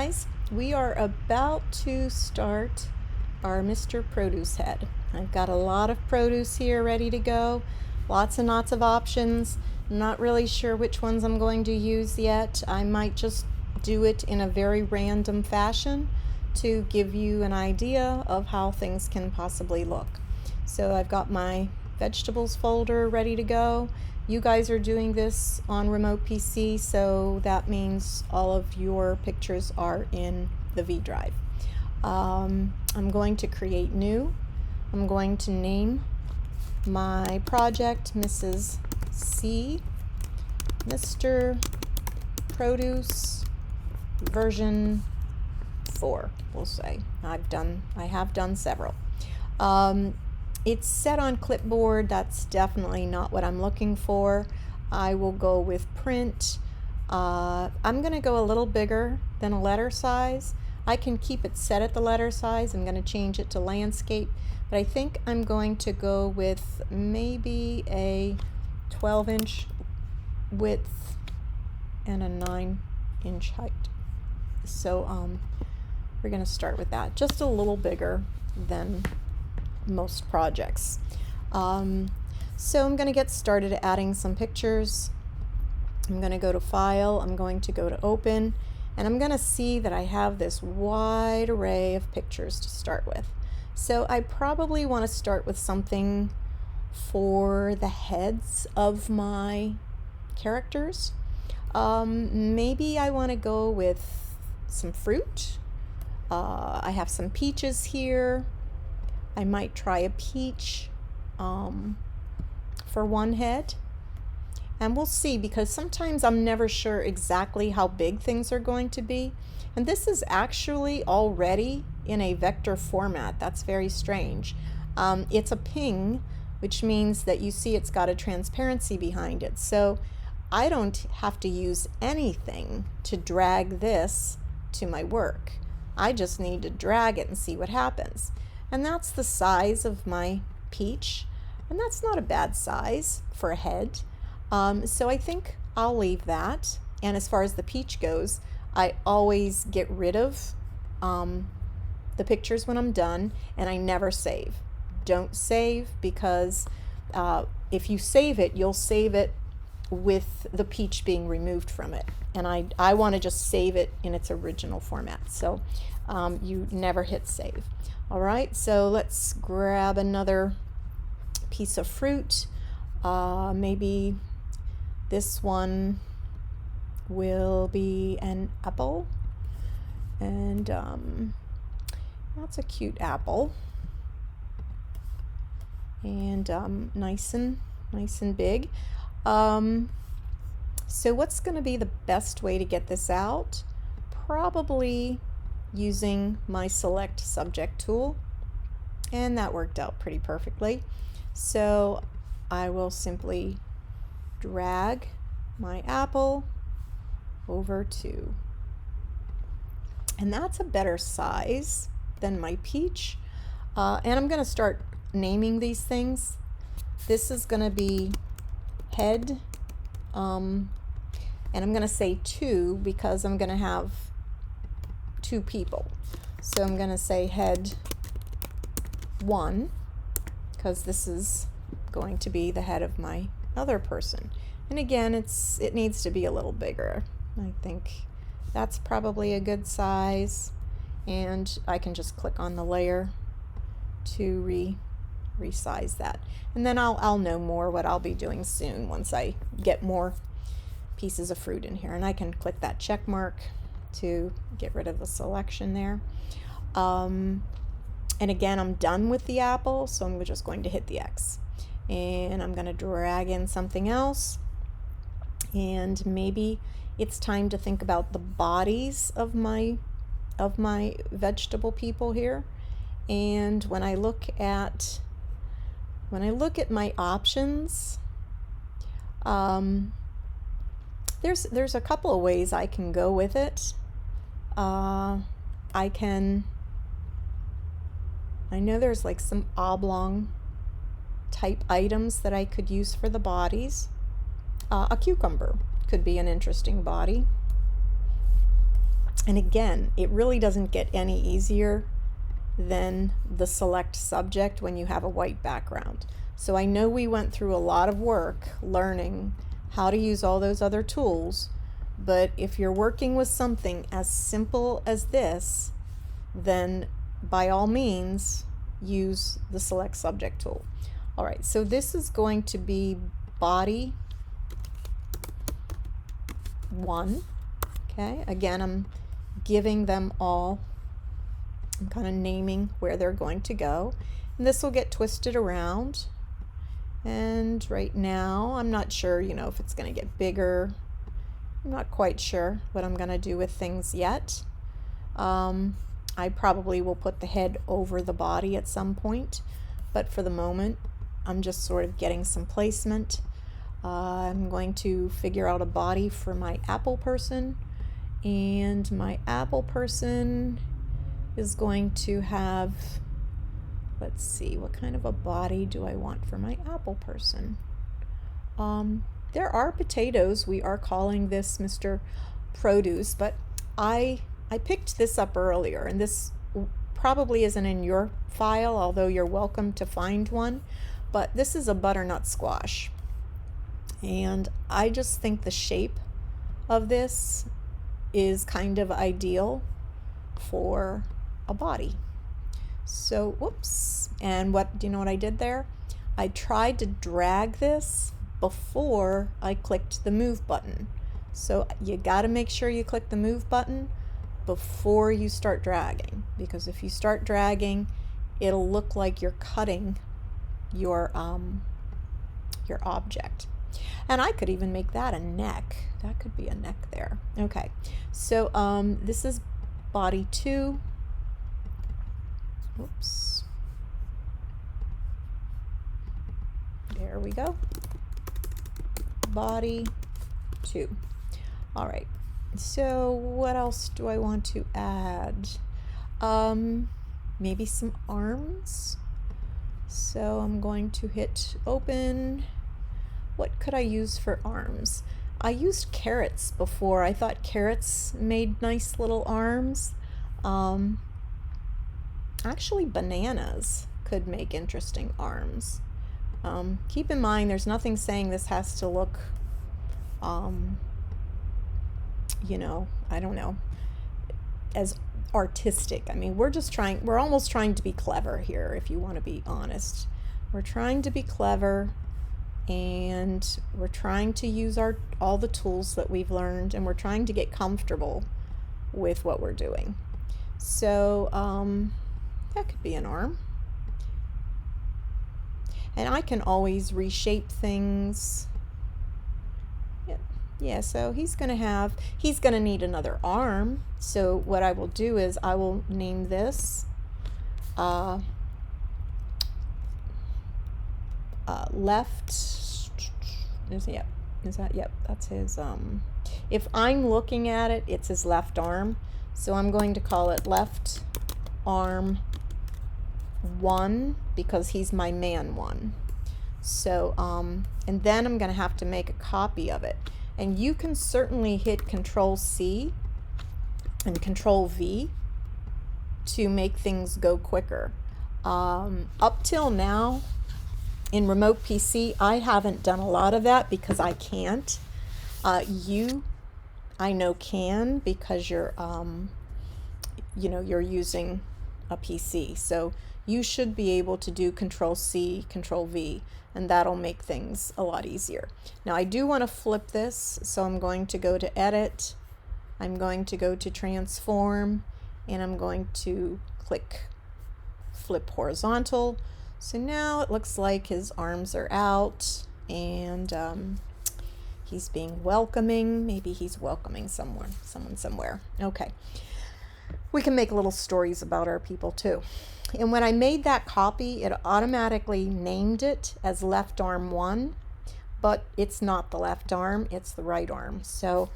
guys, we are about to start our Mr. Produce head. I've got a lot of produce here ready to go, lots and lots of options. I'm not really sure which ones I'm going to use yet. I might just do it in a very random fashion to give you an idea of how things can possibly look. So I've got my vegetables folder ready to go. You guys are doing this on remote PC, so that means all of your pictures are in the V drive. I'm going to create new. I'm going to name my project Mrs. C, Mr. Produce version 4, we'll say. I have done several. It's set on clipboard. That's definitely not what I'm looking for. I will go with print. I'm going to go a little bigger than a letter size. I can keep it set at the letter size. I'm going to change it to landscape, but I think I'm going to go with maybe a 12-inch width and a 9-inch height. So we're going to start with that, just a little bigger than most projects. So I'm going to get started adding some pictures. I'm going to go to File, I'm going to go to Open, and I'm going to see that I have this wide array of pictures to start with. So I probably want to start with something for the heads of my characters. Maybe I want to go with some fruit. I have some peaches here. I might try a peach for one head, and we'll see, because sometimes I'm never sure exactly how big things are going to be. And this is actually already in a vector format. That's very strange. It's a ping, which means that you see it's got a transparency behind it. So I don't have to use anything to drag this to my work. I just need to drag it and see what happens. And that's the size of my peach, and that's not a bad size for a head. So I think I'll leave that. And as far as the peach goes, I always get rid of the pictures when I'm done, and I never save. Don't save, because if you save it, you'll save it with the peach being removed from it. And I want to just save it in its original format. So you never hit save. All right, so let's grab another piece of fruit. Maybe this one will be an apple. And that's a cute apple. And nice and big. So what's going to be the best way to get this out? Probably using my select subject tool, and that worked out pretty perfectly. So I will simply drag my apple over to, and that's a better size than my peach. And I'm going to start naming these things. This is going to be head, and I'm going to say 2 because I'm going to have 2 people. So I'm going to say head 1 because this is going to be the head of my other person. And again, it needs to be a little bigger. I think that's probably a good size, and I can just click on the layer to resize that. And then I'll know more what I'll be doing soon once I get more pieces of fruit in here, and I can click that check mark to get rid of the selection there. And again, I'm done with the apple, so I'm just going to hit the X, and I'm going to drag in something else. And maybe it's time to think about the bodies of my vegetable people here. And when I look at my options, there's a couple of ways I can go with it. I know there's like some oblong type items that I could use for the bodies. A cucumber could be an interesting body. And again, it really doesn't get any easier than the select subject when you have a white background. So I know we went through a lot of work learning how to use all those other tools, but if you're working with something as simple as this, then by all means use the select subject tool. All right, so this is going to be body 1. Okay, again, I'm giving them all, I'm kind of naming where they're going to go. And this will get twisted around. And right now, I'm not sure, if it's going to get bigger. I'm not quite sure what I'm going to do with things yet. I probably will put the head over the body at some point, but for the moment, I'm just sort of getting some placement. I'm going to figure out a body for my apple person, and my apple person is going to have, let's see, what kind of a body do I want for my apple person? There are potatoes. We are calling this Mr. Produce, but I picked this up earlier, and this probably isn't in your file, although you're welcome to find one, but this is a butternut squash. And I just think the shape of this is kind of ideal for a body. So, whoops. And do you know what I did there? I tried to drag this before I clicked the move button. So you got to make sure you click the move button before you start dragging, because if you start dragging, it'll look like you're cutting your object. And I could even make that a neck. That could be a neck there. Okay, so this is body 2. Oops. There we go. Body 2. All right. So what else do I want to add? Maybe some arms. So I'm going to hit open. What could I use for arms? I used carrots before. I thought carrots made nice little arms. Actually, bananas could make interesting arms. Keep in mind, there's nothing saying this has to look, I don't know, as artistic. I mean, we're almost trying to be clever here, if you want to be honest. We're trying to be clever, and we're trying to use all the tools that we've learned, and we're trying to get comfortable with what we're doing. So that could be an arm. And I can always reshape things. Yeah, so he's going to need another arm. So what I will do is I will name this left. Yep, that's his, if I'm looking at it, it's his left arm. So I'm going to call it left arm 1 because he's my man 1. So, and then I'm going to have to make a copy of it. And you can certainly hit Control C and Control V to make things go quicker. Up till now, in Remote PC, I haven't done a lot of that because I can't. You, I know, can, because you're, you're using a PC. So you should be able to do Control C, Control V, and that'll make things a lot easier. Now I do want to flip this, so I'm going to go to Edit, I'm going to go to Transform, and I'm going to click Flip Horizontal. So now it looks like his arms are out, and he's being welcoming. Maybe he's welcoming someone somewhere. Okay. We can make little stories about our people too. And when I made that copy, it automatically named it as left arm 1, but it's not the left arm, it's the right arm. So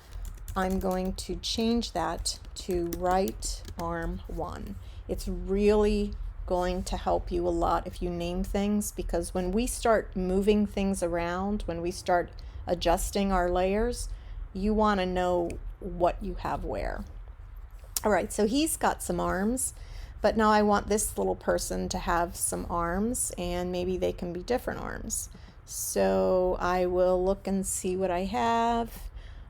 I'm going to change that to right arm 1. It's really going to help you a lot if you name things, because when we start moving things around, when we start adjusting our layers, you want to know what you have where. All right, so he's got some arms, but now I want this little person to have some arms, and maybe they can be different arms. So I will look and see what I have.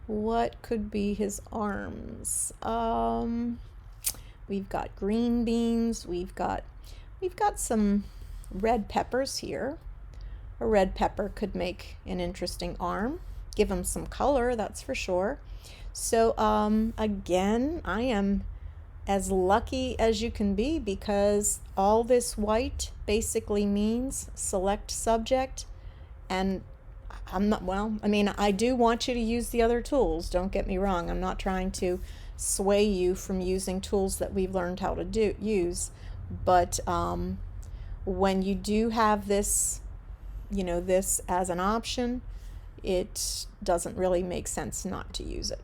What could be his arms? We've got green beans. We've got some red peppers here. A red pepper could make an interesting arm. Give him some color, that's for sure. So again, I am as lucky as you can be, because all this white basically means select subject, and I'm not, well, I mean, I do want you to use the other tools, don't get me wrong. I'm not trying to sway you from using tools that we've learned how to use, but when you do have this, you know, this as an option, it doesn't really make sense not to use it.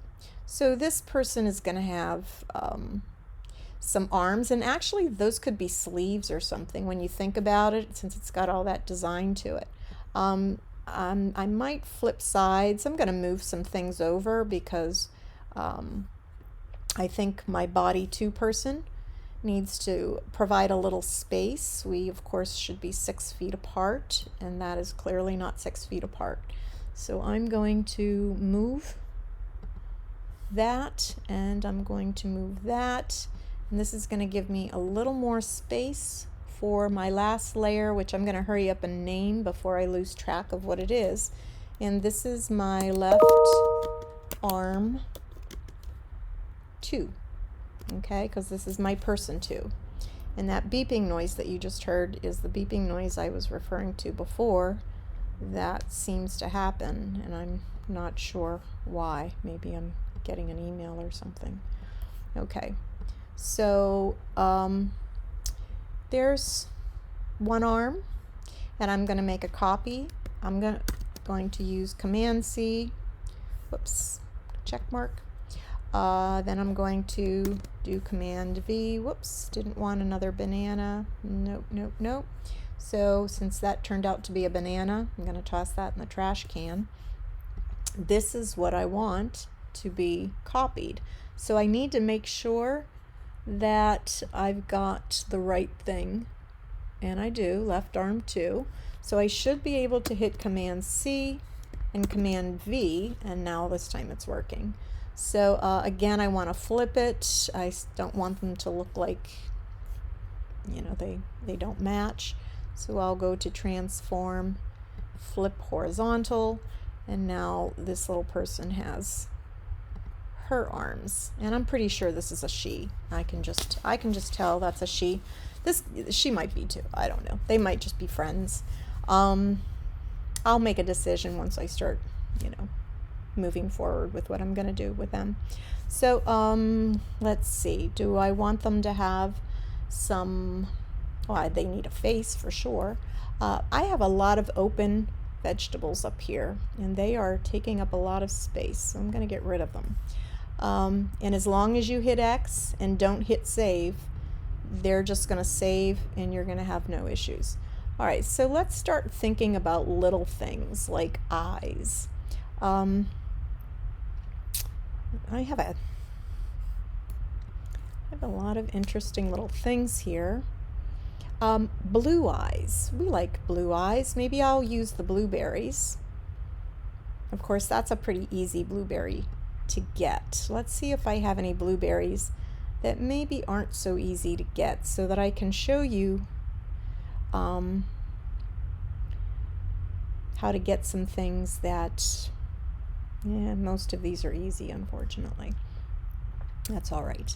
So this person is going to have some arms, and actually those could be sleeves or something when you think about it, since it's got all that design to it. I might flip sides. I'm going to move some things over because I think my body 2 person needs to provide a little space. We of course should be 6 feet apart, and that is clearly not 6 feet apart. So I'm going to move that, and I'm going to move that, and this is going to give me a little more space for my last layer, which I'm going to hurry up and name before I lose track of what it is. And this is my left arm 2, okay, because this is my person 2. And that beeping noise that you just heard is the beeping noise I was referring to before. That seems to happen, and I'm not sure why. Maybe I'm getting an email or something. Okay, so there's one arm, and I'm going to make a copy. I'm going to use Command C, whoops, check mark. Then I'm going to do Command V, whoops, didn't want another banana, nope, nope, nope. So since that turned out to be a banana, I'm going to toss that in the trash can. This is what I want to be copied. So I need to make sure that I've got the right thing, and I do, left arm 2. So I should be able to hit Command C and Command V, and now this time it's working. So again, I want to flip it. I don't want them to look like, you know, they don't match. So I'll go to transform, flip horizontal, and now this little person has her arms, and I'm pretty sure this is a she. I can just tell that's a she. She might be too, I don't know. They might just be friends. I'll make a decision once I start, you know, moving forward with what I'm going to do with them. So let's see, do I want them to have some, well, they need a face for sure. I have a lot of open vegetables up here, and they are taking up a lot of space, so I'm going to get rid of them. And as long as you hit X and don't hit save, they're just going to save, and you're going to have no issues. All right, so let's start thinking about little things like eyes. I have a lot of interesting little things here. Blue eyes. We like blue eyes. Maybe I'll use the blueberries. Of course, that's a pretty easy blueberry to get. Let's see if I have any blueberries that maybe aren't so easy to get, so that I can show you how to get some things that, yeah, most of these are easy, unfortunately. That's all right.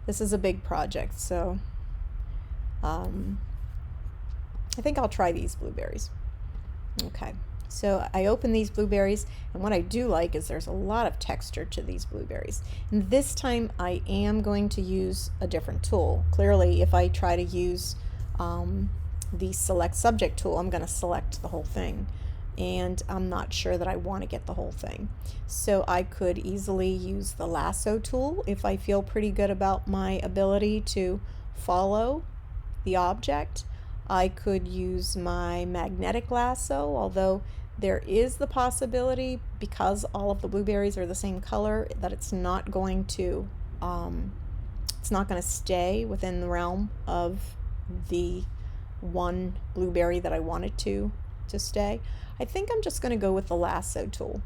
This is a big project, so I think I'll try these blueberries. Okay, so I open these blueberries, and what I do like is there's a lot of texture to these blueberries. And this time I am going to use a different tool. Clearly, if I try to use the select subject tool, I'm going to select the whole thing, and I'm not sure that I want to get the whole thing. So I could easily use the lasso tool if I feel pretty good about my ability to follow the object. I could use my magnetic lasso, although there is the possibility, because all of the blueberries are the same color, that it's not going to it's not going to stay within the realm of the one blueberry that I want it to stay. I think I'm just going to go with the lasso tool.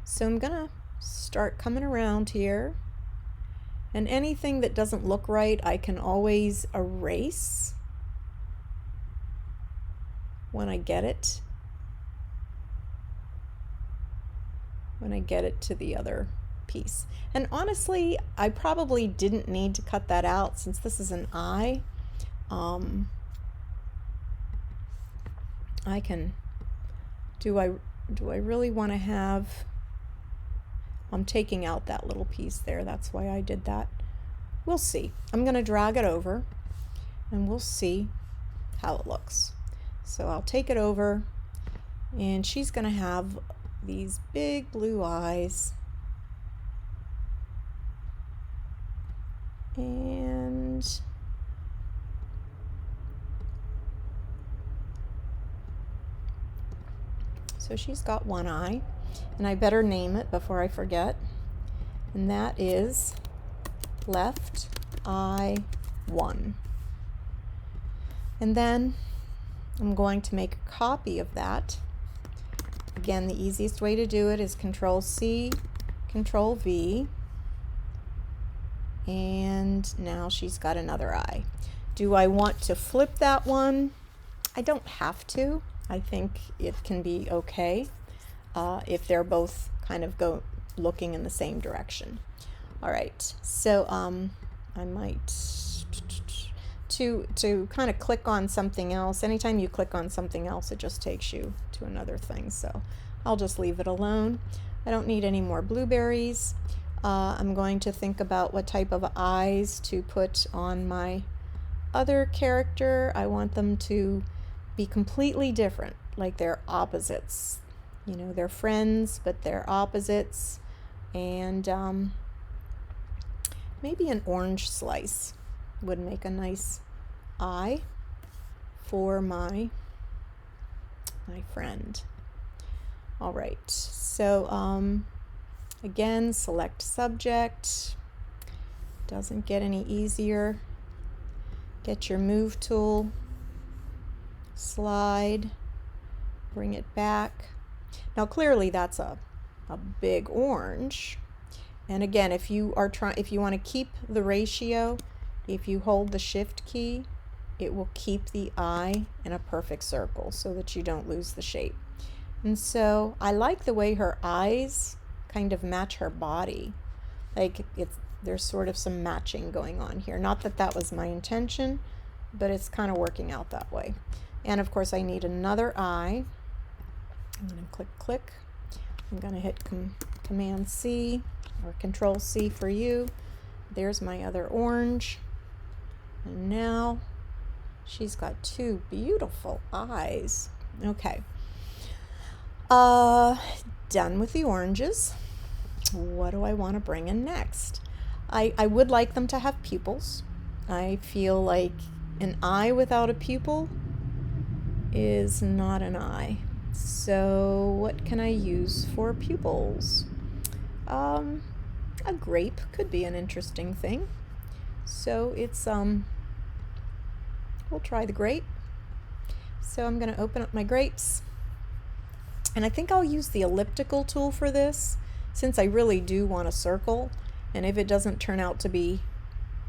So I'm going to start coming around here, and anything that doesn't look right I can always erase when I get it to the other piece. And honestly, I probably didn't need to cut that out since this is an eye. I can, do I really want to have, I'm taking out that little piece there, that's why I did that. We'll see. I'm going to drag it over and we'll see how it looks. So I'll take it over, and she's going to have these big blue eyes. And so she's got one eye, and I better name it before I forget. And that is left eye 1. And then I'm going to make a copy of that. Again, the easiest way to do it is Control C, Control V. And now she's got another eye. Do I want to flip that one? I don't have to. I think it can be okay if they're both kind of looking in the same direction. All right, so I might, to kind of click on something else, anytime you click on something else, it just takes you to another thing. So I'll just leave it alone. I don't need any more blueberries. I'm going to think about what type of eyes to put on my other character. I want them to be completely different, like they're opposites. You know, they're friends, but they're opposites. And maybe an orange slice would make a nice eye for my friend. All right, so again, select subject. Doesn't get any easier. Get your move tool, slide, bring it back. Now clearly that's a big orange. And again, if you want to keep the ratio, if you hold the shift key, it will keep the eye in a perfect circle so that you don't lose the shape. And so I like the way her eyes kind of match her body. Like there's sort of some matching going on here. Not that that was my intention, but it's kind of working out that way. And of course I need another eye. I'm going to click. I'm going to hit Command C or Control C for you. There's my other orange. And now she's got two beautiful eyes. Okay. Done with the oranges. What do I want to bring in next? I would like them to have pupils. I feel like an eye without a pupil is not an eye. So what can I use for pupils? A grape could be an interesting thing. So it's we'll try the grape. So I'm going to open up my grapes, and I think I'll use the elliptical tool for this, since I really do want a circle, and if it doesn't turn out to be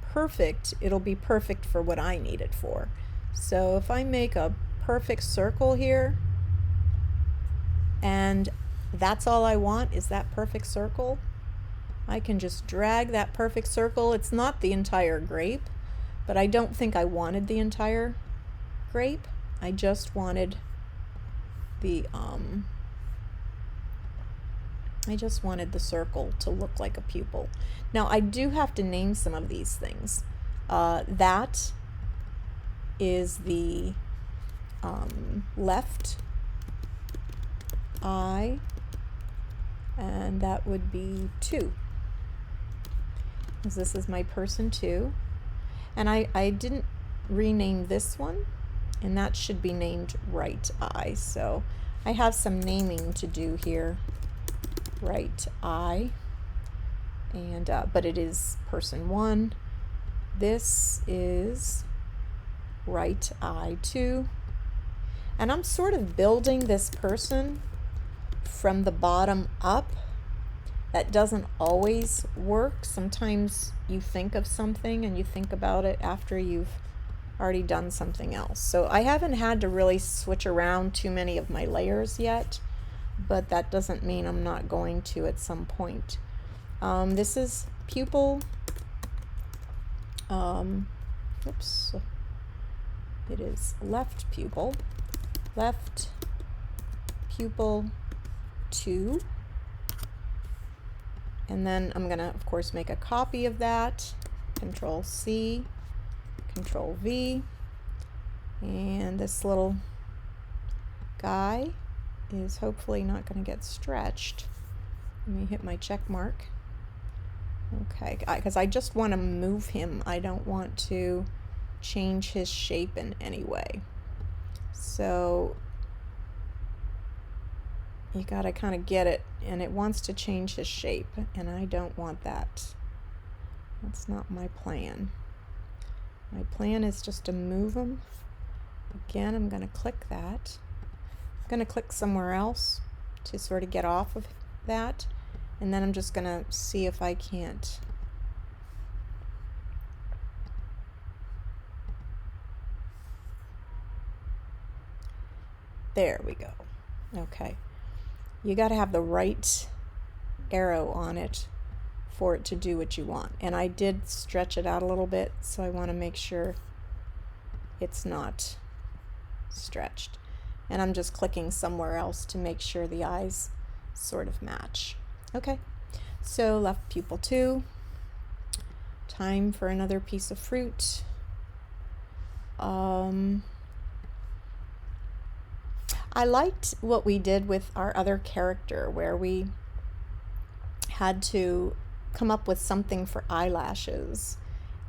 perfect, it'll be perfect for what I need it for. So if I make a perfect circle here, and that's all I want is that perfect circle, I can just drag that perfect circle. It's not the entire grape, but I don't think I wanted the entire grape. I just wanted the circle to look like a pupil. Now I do have to name some of these things. That is the left eye, and that would be 2, because this is my person 2. And I didn't rename this one, and that should be named right eye. So I have some naming to do here. Right eye, and but it is person 1. This is right eye 2. And I'm sort of building this person from the bottom up. That doesn't always work. Sometimes you think of something and you think about it after you've already done something else. So I haven't had to really switch around too many of my layers yet, but that doesn't mean I'm not going to at some point. This is Pupil. Oops. It is left pupil 2. And then I'm gonna, of course, make a copy of that. Control C, Control V. And this little guy is hopefully not gonna get stretched. Let me hit my check mark. Okay, because I just want to move him. I don't want to change his shape in any way. So you gotta kind of get it, and it wants to change his shape, and I don't want that. That's not my plan. My plan is just to move him. Again, I'm gonna click that. I'm gonna click somewhere else to sort of get off of that, and then I'm just gonna see if I can't. There we go. Okay. You got to have the right arrow on it for it to do what you want. And I did stretch it out a little bit, so I want to make sure it's not stretched. And I'm just clicking somewhere else to make sure the eyes sort of match. Okay, so left pupil 2. Time for another piece of fruit. I liked what we did with our other character, where we had to come up with something for eyelashes,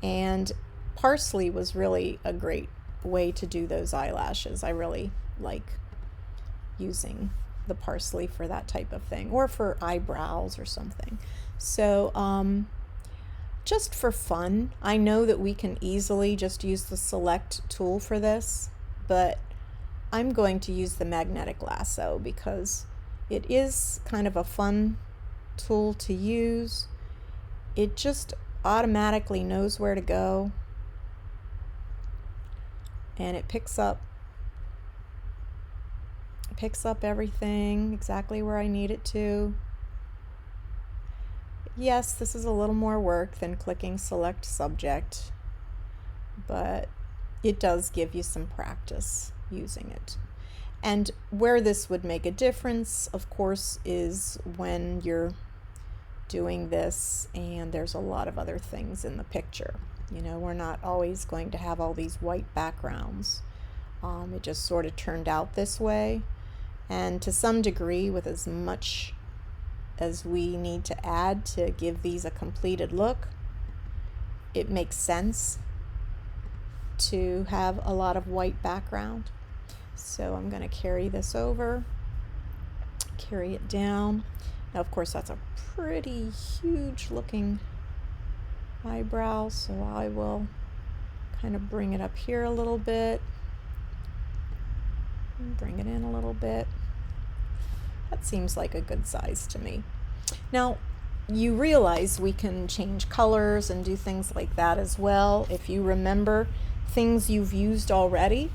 and Parsley was really a great way to do those eyelashes. I really like using the parsley for that type of thing, or for eyebrows or something. So just for fun, I know that we can easily just use the select tool for this, but I'm going to use the magnetic lasso because it is kind of a fun tool to use. It just automatically knows where to go, and it picks up everything exactly where I need it to. Yes, this is a little more work than clicking select subject, but it does give you some practice using it. And where this would make a difference, of course, is when you're doing this and there's a lot of other things in the picture. You know, we're not always going to have all these white backgrounds. It just sort of turned out this way. And to some degree, with as much as we need to add to give these a completed look, it makes sense to have a lot of white background. So I'm going to carry this over, carry it down. Now, of course, that's a pretty huge looking eyebrow, so I will kind of bring it up here a little bit, and bring it in a little bit. That seems like a good size to me. Now, you realize we can change colors and do things like that as well. If you remember things you've used already,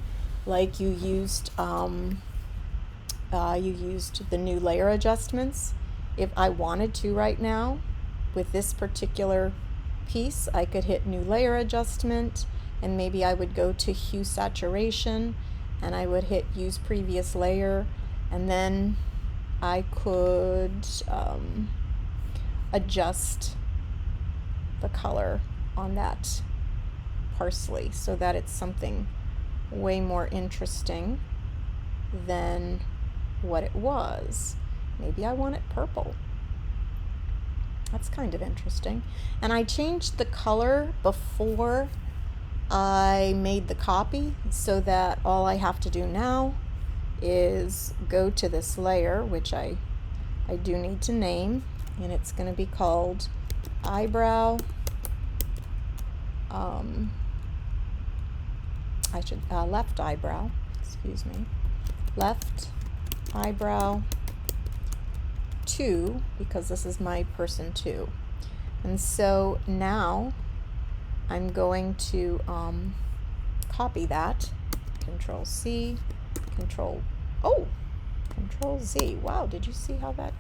like you used the new layer adjustments. If I wanted to right now, with this particular piece, I could hit new layer adjustment, and maybe I would go to hue saturation, and I would hit use previous layer, and then I could adjust the color on that parsley so that it's something way more interesting than what it was. Maybe I want it purple. That's kind of interesting. And I changed the color before I made the copy, so that all I have to do now is go to this layer, which I do need to name, and it's going to be called eyebrow I should, left eyebrow, excuse me, left eyebrow 2, because this is my person 2. And so now I'm going to copy that, Control C, Control Z. Wow, did you see how that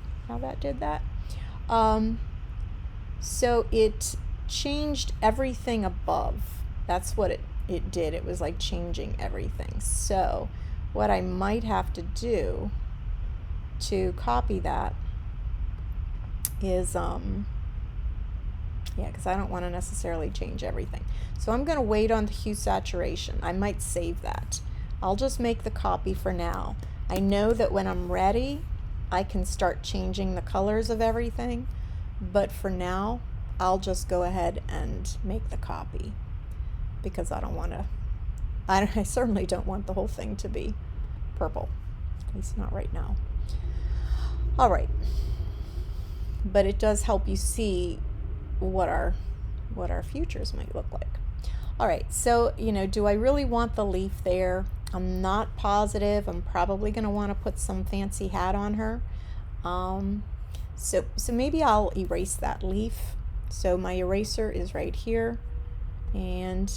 did that? So it changed everything above. That's what it did. It was like changing everything. So what I might have to do to copy that is, yeah, because I don't want to necessarily change everything. So I'm going to wait on the hue saturation. I might save that. I'll just make the copy for now. I know that when I'm ready, I can start changing the colors of everything, but for now, I'll just go ahead and make the copy because I don't want to, I certainly don't want the whole thing to be purple, at least not right now. All right, but it does help you see what our futures might look like. All right, so, you know, do I really want the leaf there? I'm not positive. I'm probably going to want to put some fancy hat on her. So maybe I'll erase that leaf. So my eraser is right here. And,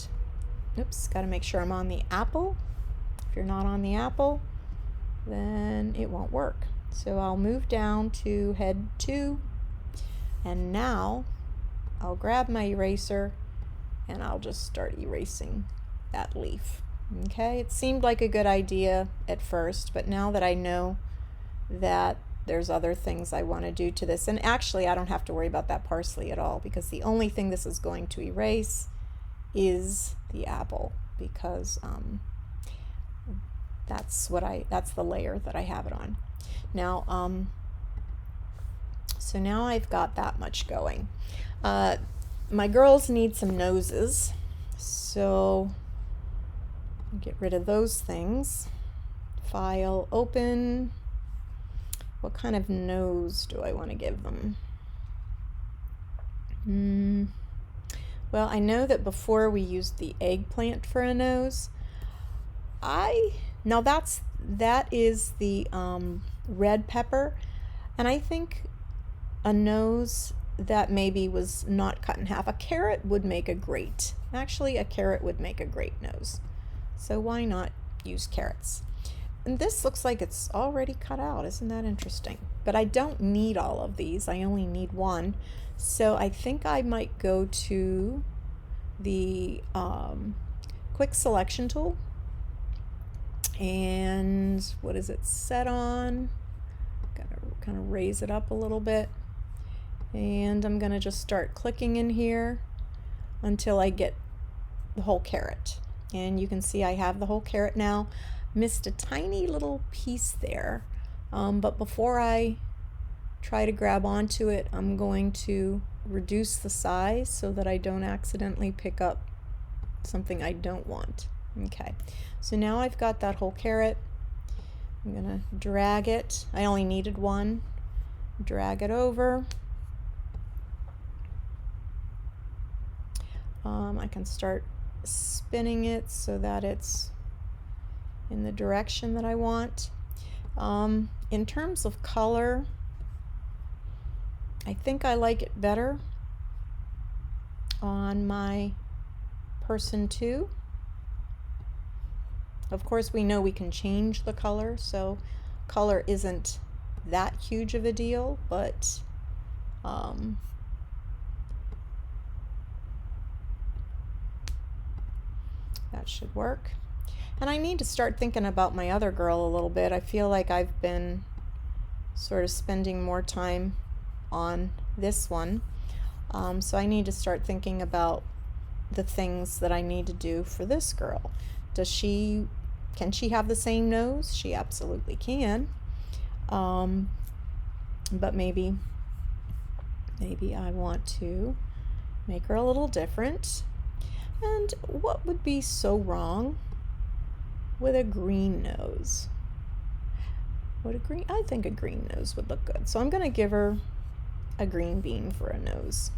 oops, got to make sure I'm on the apple. If you're not on the apple, then it won't work. So I'll move down to head 2. And now I'll grab my eraser and I'll just start erasing that leaf. Okay, it seemed like a good idea at first, but now that I know that there's other things I want to do to this, and actually I don't have to worry about that parsley at all, because the only thing this is going to erase is the apple, because that's the layer that I have it on. Now, so now I've got that much going. My girls need some noses, so get rid of those things. File, open. What kind of nose do I want to give them? Well, I know that before we used the eggplant for a nose. Now that is the red pepper, and I think a nose that maybe was not cut in half. A carrot would make a great, actually a carrot would make a great nose. So why not use carrots? And this looks like it's already cut out. Isn't that interesting? But I don't need all of these. I only need one. So I think I might go to the quick selection tool. And what is it set on? Gotta kind of raise it up a little bit. And I'm gonna just start clicking in here until I get the whole carrot. And you can see I have the whole carrot now. Missed a tiny little piece there, but before I try to grab onto it, I'm going to reduce the size so that I don't accidentally pick up something I don't want. Okay, so now I've got that whole carrot. I'm gonna drag it. I only needed one. Drag it over. I can start spinning it so that it's in the direction that I want. In terms of color, I think I like it better on my person 2. Of course, we know we can change the color, so color isn't that huge of a deal, but that should work. And I need to start thinking about my other girl a little bit. I feel like I've been sort of spending more time on this one. So I need to start thinking about the things that I need to do for this girl. Can she have the same nose? She absolutely can. But maybe I want to make her a little different. And what would be so wrong with a green nose? I think a green nose would look good. So I'm going to give her a green bean for a nose.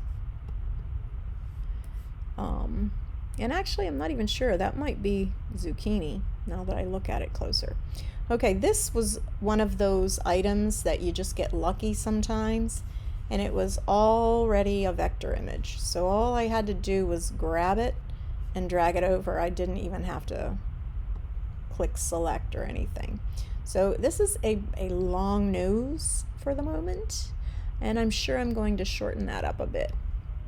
And actually, I'm not even sure. That might be zucchini now that I look at it closer. Okay, this was one of those items that you just get lucky sometimes, and it was already a vector image. So all I had to do was grab it and drag it over. I didn't even have to click select or anything. So this is a long nose for the moment, and I'm sure I'm going to shorten that up a bit.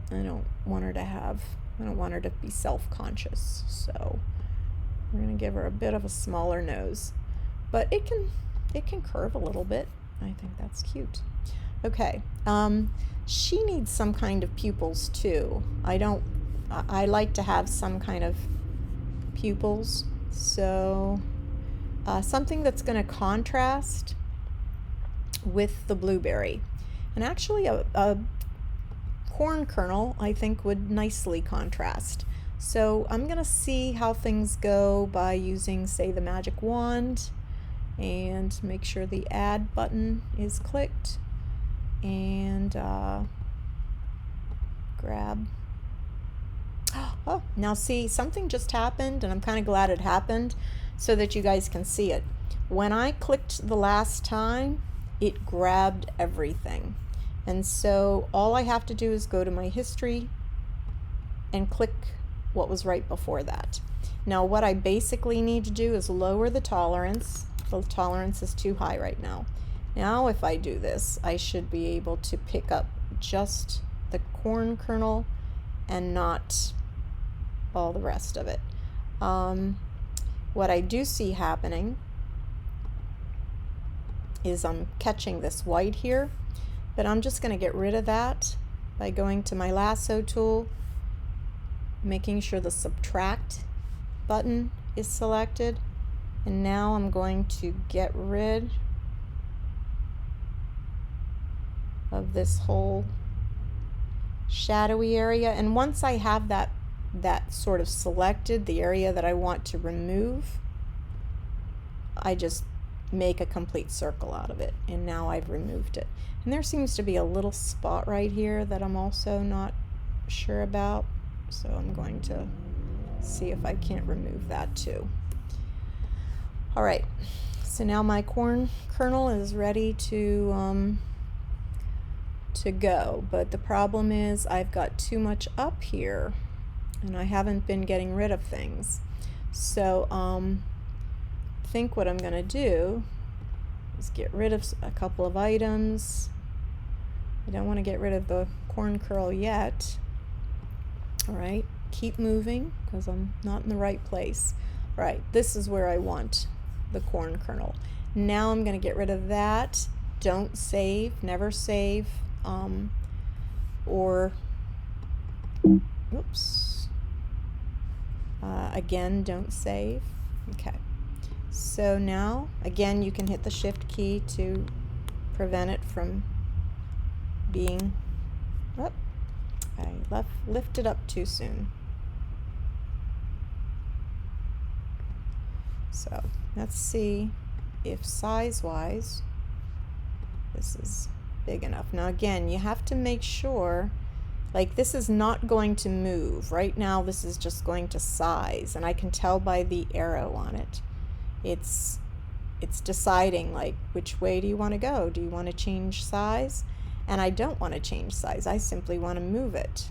I don't want her to be self-conscious, so we're going to give her a bit of a smaller nose, but it can curve a little bit. I think that's cute. Okay, she needs some kind of pupils too. I like to have some kind of pupils, so something that's going to contrast with the blueberry. And actually a corn kernel I think would nicely contrast. So I'm going to see how things go by using, say, the magic wand, and make sure the add button is clicked, and grab. Oh, now see, something just happened, and I'm kind of glad it happened so that you guys can see it. When I clicked the last time, it grabbed everything. And so all I have to do is go to my history and click what was right before that. Now what I basically need to do is lower the tolerance. The tolerance is too high right now. Now if I do this, I should be able to pick up just the corn kernel and not all the rest of it. What I do see happening is I'm catching this white here, but I'm just going to get rid of that by going to my lasso tool, making sure the subtract button is selected, and now I'm going to get rid of this whole shadowy area. And once I have that sort of selected, the area that I want to remove, I just make a complete circle out of it, and now I've removed it. And there seems to be a little spot right here that I'm also not sure about, so I'm going to see if I can't remove that too. All right, so now my corn kernel is ready to go, but the problem is I've got too much up here and I haven't been getting rid of things. So I think what I'm going to do is get rid of a couple of items. I don't want to get rid of the corn kernel yet. All right, keep moving because I'm not in the right place. All right, this is where I want the corn kernel. Now I'm going to get rid of that. Don't save, never save, or oops, again, don't save. Okay, so now again you can hit the shift key to prevent it from being, oh, I lifted up too soon. So let's see if size-wise this is big enough. Now again, you have to make sure, like, this is not going to move. Right now this is just going to size, and I can tell by the arrow on it. It's deciding, like, which way do you want to go? Do you want to change size? And I don't want to change size. I simply want to move it.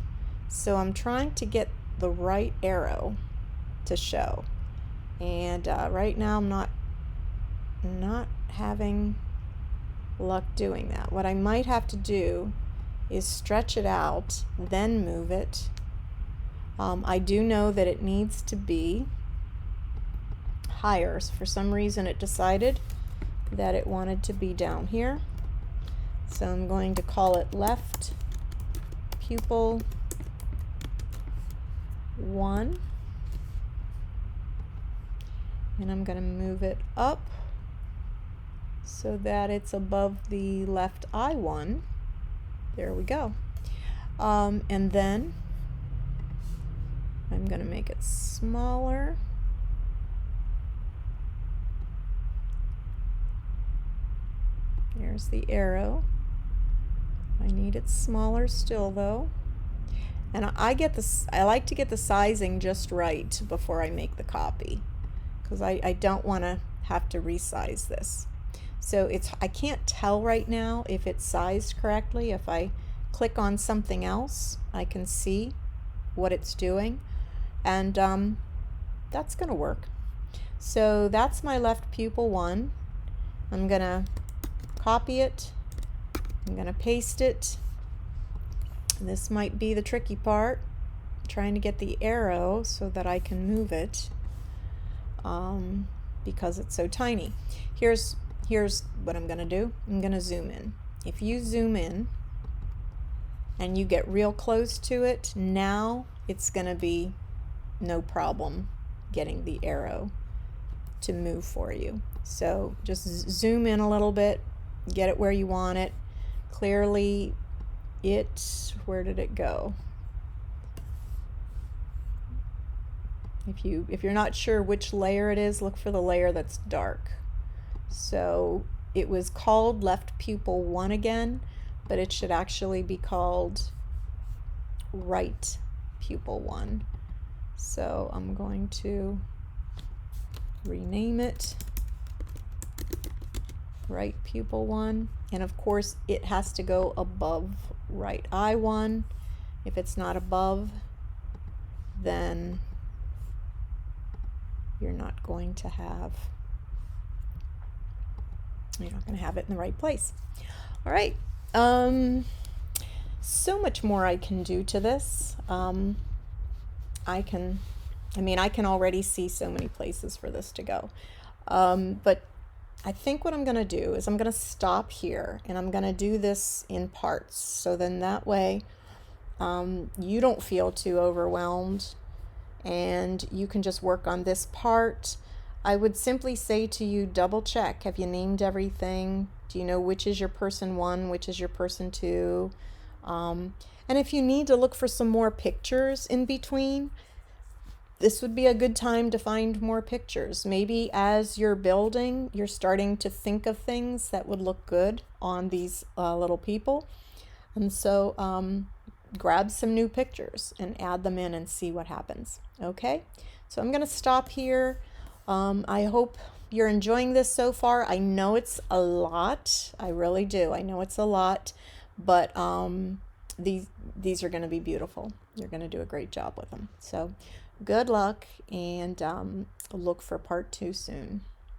So I'm trying to get the right arrow to show. And right now I'm not having luck doing that. What I might have to do is stretch it out, then move it. I do know that it needs to be higher. So for some reason it decided that it wanted to be down here. So I'm going to call it left pupil 1. And I'm going to move it up so that it's above the left eye one. There we go. And then I'm going to make it smaller. There's the arrow. I need it smaller still though. And I like to get the sizing just right before I make the copy, because I don't want to have to resize this. So I can't tell right now if it's sized correctly. If I click on something else, I can see what it's doing, and that's going to work. So that's my left pupil 1. I'm going to copy it. I'm going to paste it. This might be the tricky part, trying to get the arrow so that I can move it, because it's so tiny. Here's what I'm going to do. I'm going to zoom in. If you zoom in and you get real close to it, now it's going to be no problem getting the arrow to move for you. So just zoom in a little bit, get it where you want it. Clearly where did it go? If you're not sure which layer it is, look for the layer that's dark. So it was called left pupil 1 again, but it should actually be called right pupil 1. So I'm going to rename it right pupil 1, and of course it has to go above right eye 1. If it's not above, then you're not going to have it in the right place. All right, so much more I can do to this. I can already see so many places for this to go, but I think what I'm going to do is I'm going to stop here, and I'm going to do this in parts, so then that way you don't feel too overwhelmed and you can just work on this part. I would simply say to you, double check. Have you named everything? Do you know which is your person 1, which is your person 2? And if you need to look for some more pictures in between, this would be a good time to find more pictures. Maybe as you're building, you're starting to think of things that would look good on these little people. And so grab some new pictures and add them in and see what happens. Okay, so I'm going to stop here. I hope you're enjoying this so far. I know it's a lot. I really do. I know it's a lot, but these are going to be beautiful. You're going to do a great job with them. So good luck, and look for part 2 soon.